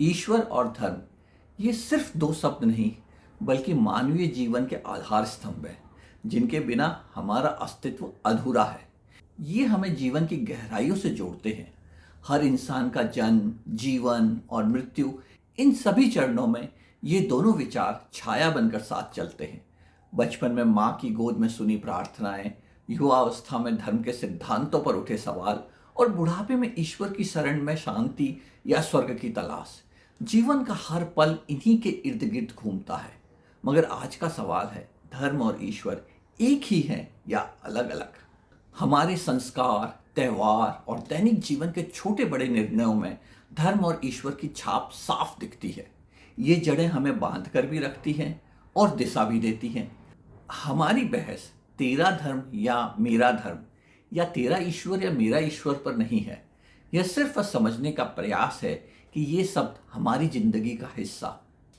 ईश्वर और धर्म ये सिर्फ दो शब्द नहीं बल्कि मानवीय जीवन के आधार स्तंभ हैं जिनके बिना हमारा अस्तित्व अधूरा है। ये हमें जीवन की गहराइयों से जोड़ते हैं। हर इंसान का जन्म, जीवन और मृत्यु, इन सभी चरणों में ये दोनों विचार छाया बनकर साथ चलते हैं। बचपन में माँ की गोद में सुनी प्रार्थनाएं, युवावस्था में धर्म के सिद्धांतों पर उठे सवाल और बुढ़ापे में ईश्वर की शरण में शांति या स्वर्ग की तलाश। जीवन का हर पल इन्हीं के इर्द गिर्द घूमता है। मगर आज का सवाल है, धर्म और ईश्वर एक ही हैं या अलग अलग? हमारे संस्कार, त्योहार और दैनिक जीवन के छोटे बड़े निर्णयों में धर्म और ईश्वर की छाप साफ दिखती है। ये जड़ें हमें बांध कर भी रखती हैं और दिशा भी देती हैं। हमारी बहस तेरा धर्म या मेरा धर्म या तेरा ईश्वर या मेरा ईश्वर पर नहीं है। यह सिर्फ समझने का प्रयास है कि ये शब्द हमारी जिंदगी का हिस्सा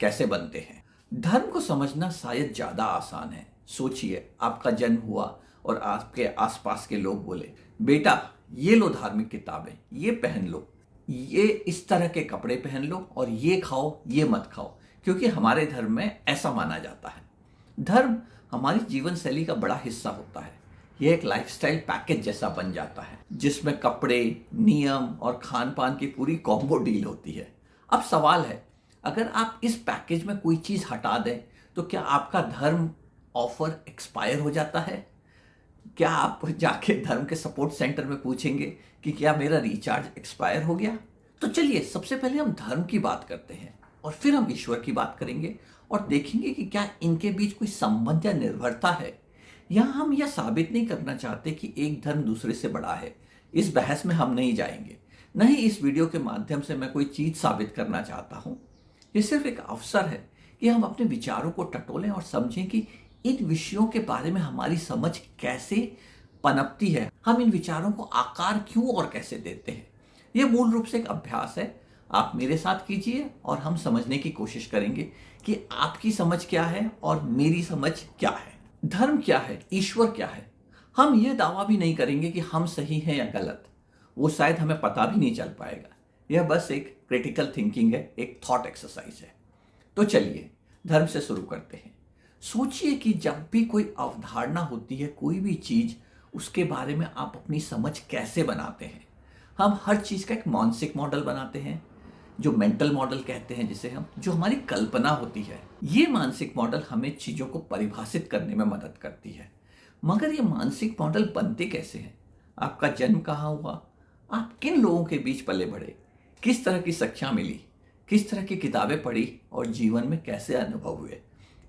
कैसे बनते हैं। धर्म को समझना शायद ज्यादा आसान है। सोचिए, आपका जन्म हुआ और आपके आसपास के लोग बोले, बेटा ये लो धार्मिक किताबें, ये पहन लो, ये इस तरह के कपड़े पहन लो और ये खाओ, ये मत खाओ, क्योंकि हमारे धर्म में ऐसा माना जाता है। धर्म हमारी जीवन शैली का बड़ा हिस्सा होता है। यह एक लाइफस्टाइल पैकेज जैसा बन जाता है जिसमें कपड़े, नियम और खान पान की पूरी कॉम्बो डील होती है। अब सवाल है, अगर आप इस पैकेज में कोई चीज हटा दें तो क्या आपका धर्म ऑफर एक्सपायर हो जाता है? क्या आप जाके धर्म के सपोर्ट सेंटर में पूछेंगे कि क्या मेरा रिचार्ज एक्सपायर हो गया? तो चलिए सबसे पहले हम धर्म की बात करते हैं और फिर हम ईश्वर की बात करेंगे और देखेंगे कि क्या इनके बीच कोई संबंध या निर्भरता है। यहाँ हम यह साबित नहीं करना चाहते कि एक धर्म दूसरे से बड़ा है। इस बहस में हम नहीं जाएंगे। नहीं, इस वीडियो के माध्यम से मैं कोई चीज साबित करना चाहता हूँ। ये सिर्फ एक अवसर है कि हम अपने विचारों को टटोलें और समझें कि इन विषयों के बारे में हमारी समझ कैसे पनपती है, हम इन विचारों को आकार क्यों और कैसे देते हैं। यह मूल रूप से एक अभ्यास है। आप मेरे साथ कीजिए और हम समझने की कोशिश करेंगे कि आपकी समझ क्या है और मेरी समझ क्या है। धर्म क्या है, ईश्वर क्या है। हम यह दावा भी नहीं करेंगे कि हम सही हैं या गलत, वो शायद हमें पता भी नहीं चल पाएगा। यह बस एक क्रिटिकल थिंकिंग है, एक थॉट एक्सरसाइज है। तो चलिए धर्म से शुरू करते हैं। सोचिए कि जब भी कोई अवधारणा होती है, कोई भी चीज, उसके बारे में आप अपनी समझ कैसे बनाते हैं। हम हर चीज का एक मानसिक मॉडल बनाते हैं, जो मेंटल मॉडल कहते हैं जिसे हम, जो हमारी कल्पना होती है। ये मानसिक मॉडल हमें चीजों को परिभाषित करने में मदद करती है। मगर ये मानसिक मॉडल बनते कैसे हैं? आपका जन्म कहाँ हुआ? आप किन लोगों के बीच पले बढ़े? किस तरह की शिक्षा मिली? किस तरह की किताबें पढ़ी और जीवन में कैसे अनुभव हुए?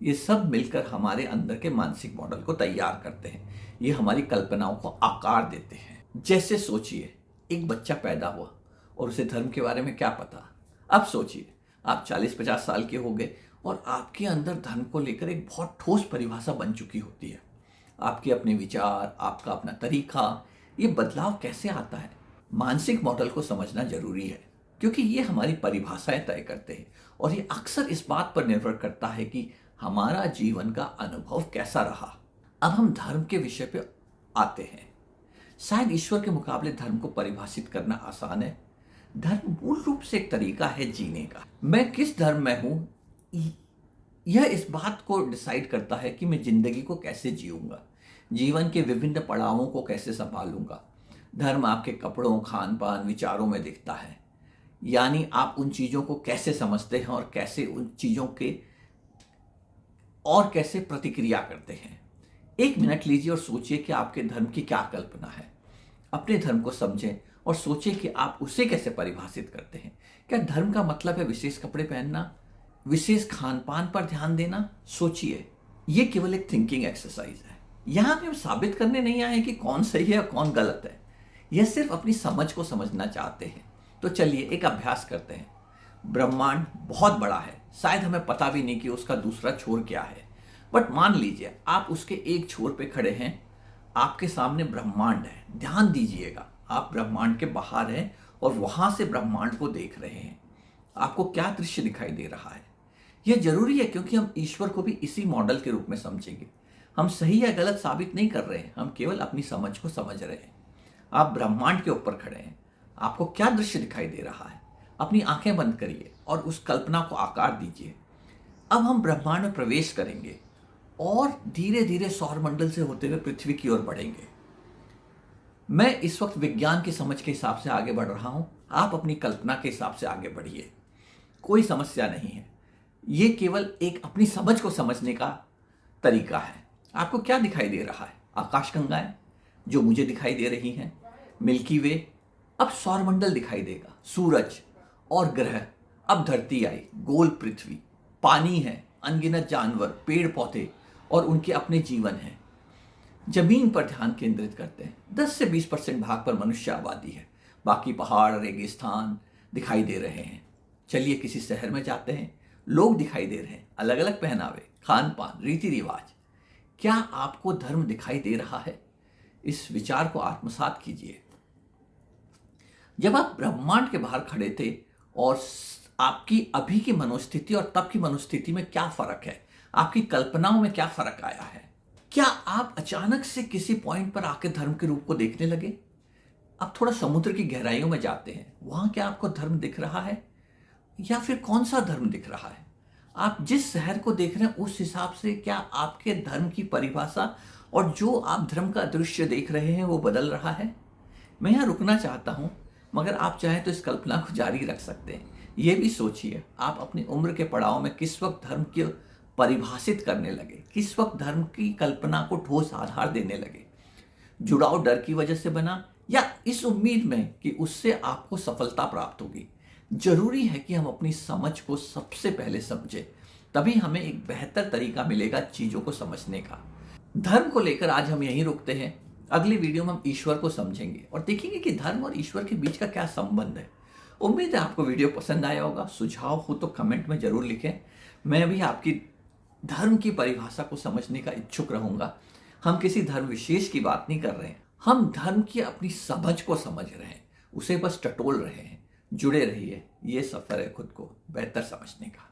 ये सब मिलकर हमारे अंदर के मानसिक मॉडल को तैयार करते हैं। ये हमारी कल्पनाओं को आकार देते हैं। जैसे सोचिए, एक बच्चा पैदा हुआ और उसे धर्म के बारे में क्या पता। अब सोचिए, आप 40-50 साल के हो गए और आपके अंदर धर्म को लेकर एक बहुत ठोस परिभाषा बन चुकी होती है। आपके अपने विचार, आपका अपना तरीका, ये बदलाव कैसे आता है? मानसिक मॉडल को समझना जरूरी है क्योंकि ये हमारी परिभाषाएं तय करते हैं और ये अक्सर इस बात पर निर्भर करता है कि हमारा जीवन का अनुभव कैसा रहा। अब हम धर्म के विषय पे आते हैं। शायद ईश्वर के मुकाबले धर्म को परिभाषित करना आसान है। धर्म मूल रूप से एक तरीका है जीने का। मैं किस धर्म में हूं, यह इस बात को डिसाइड करता है कि मैं जिंदगी को कैसे जीऊंगा, जीवन के विभिन्न पड़ावों को कैसे संभालूंगा। धर्म आपके कपड़ों, खान पान, विचारों में दिखता है। यानी आप उन चीजों को कैसे समझते हैं और कैसे उन चीजों के और कैसे प्रतिक्रिया करते हैं। एक मिनट लीजिए और सोचिए कि आपके धर्म की क्या कल्पना है। अपने धर्म को समझें और सोचिए कि आप उसे कैसे परिभाषित करते हैं। क्या धर्म का मतलब है विशेष कपड़े पहनना, विशेष खान पान पर ध्यान देना? सोचिए, ये केवल एक थिंकिंग एक्सरसाइज है। यहाँ पे हम साबित करने नहीं आए कि कौन सही है और कौन गलत है। यह सिर्फ अपनी समझ को समझना चाहते हैं। तो चलिए एक अभ्यास करते हैं। ब्रह्मांड बहुत बड़ा है, शायद हमें पता भी नहीं कि उसका दूसरा छोर क्या है। बट मान लीजिए आप उसके एक छोर पे खड़े हैं, आपके सामने ब्रह्मांड है। ध्यान दीजिएगा, आप ब्रह्मांड के बाहर हैं और वहां से ब्रह्मांड को देख रहे हैं। आपको क्या दृश्य दिखाई दे रहा है? यह जरूरी है क्योंकि हम ईश्वर को भी इसी मॉडल के रूप में समझेंगे। हम सही या गलत साबित नहीं कर रहे हैं, हम केवल अपनी समझ को समझ रहे हैं। आप ब्रह्मांड के ऊपर खड़े हैं, आपको क्या दृश्य दिखाई दे रहा है? अपनी आंखें बंद करिए और उस कल्पना को आकार दीजिए। अब हम ब्रह्मांड में प्रवेश करेंगे और धीरे धीरे सौरमंडल से होते हुए पृथ्वी की ओर बढ़ेंगे। मैं इस वक्त विज्ञान की समझ के हिसाब से आगे बढ़ रहा हूं, आप अपनी कल्पना के हिसाब से आगे बढ़िए, कोई समस्या नहीं है। ये केवल एक अपनी समझ को समझने का तरीका है। आपको क्या दिखाई दे रहा है? आकाशगंगाएं जो मुझे दिखाई दे रही हैं, मिल्की वे, अब सौरमंडल दिखाई देगा, सूरज और ग्रह, अब धरती आई, गोल पृथ्वी, पानी है, अनगिनत जानवर, पेड़ पौधे और उनके अपने जीवन हैं। जमीन पर ध्यान केंद्रित करते हैं। 10 से 20% भाग पर मनुष्य आबादी है, बाकी पहाड़, रेगिस्तान दिखाई दे रहे हैं। चलिए किसी शहर में जाते हैं, लोग दिखाई दे रहे हैं, अलग अलग पहनावे, खान पान, रीति रिवाज। क्या आपको धर्म दिखाई दे रहा है? इस विचार को आत्मसात कीजिए। जब आप ब्रह्मांड के बाहर खड़े थे और आपकी अभी की मनोस्थिति और तब की मनोस्थिति में क्या फर्क है, आपकी कल्पनाओं में क्या फर्क आया है? क्या आप अचानक से किसी पॉइंट पर आकर धर्म के रूप को देखने लगे? अब थोड़ा समुद्र की गहराइयों में जाते हैं, वहां क्या आपको धर्म दिख रहा है या फिर कौन सा धर्म दिख रहा है? आप जिस शहर को देख रहे हैं उस हिसाब से क्या आपके धर्म की परिभाषा और जो आप धर्म का दृश्य देख रहे हैं वो बदल रहा है? मैं यहाँ रुकना चाहता हूँ, मगर आप चाहें तो इस कल्पना को जारी रख सकते हैं। ये भी सोचिए आप अपनी उम्र के पड़ाव में किस वक्त धर्म को परिभाषित करने लगे, किस वक्त धर्म की कल्पना को ठोस आधार देने लगे। जुड़ाव डर की वजह से बना या इस उम्मीद में कि उससे आपको सफलता प्राप्त होगी? जरूरी है कि हम अपनी समझ को सबसे पहले समझें, तभी हमें एक बेहतर तरीका मिलेगा चीजों को समझने का। धर्म को लेकर आज हम यहीं रुकते हैं। अगली वीडियो में हम ईश्वर को समझेंगे और देखेंगे कि धर्म और ईश्वर के बीच का क्या संबंध है। उम्मीद है आपको वीडियो पसंद आया होगा। सुझाव हो तो कमेंट में जरूर लिखें। मैं भी आपकी धर्म की परिभाषा को समझने का इच्छुक रहूंगा। हम किसी धर्म विशेष की बात नहीं कर रहे हैं, हम धर्म की अपनी समझ को समझ रहे हैं, उसे बस टटोल रहे हैं। जुड़े रहिए, ये सफर है खुद को बेहतर समझने का।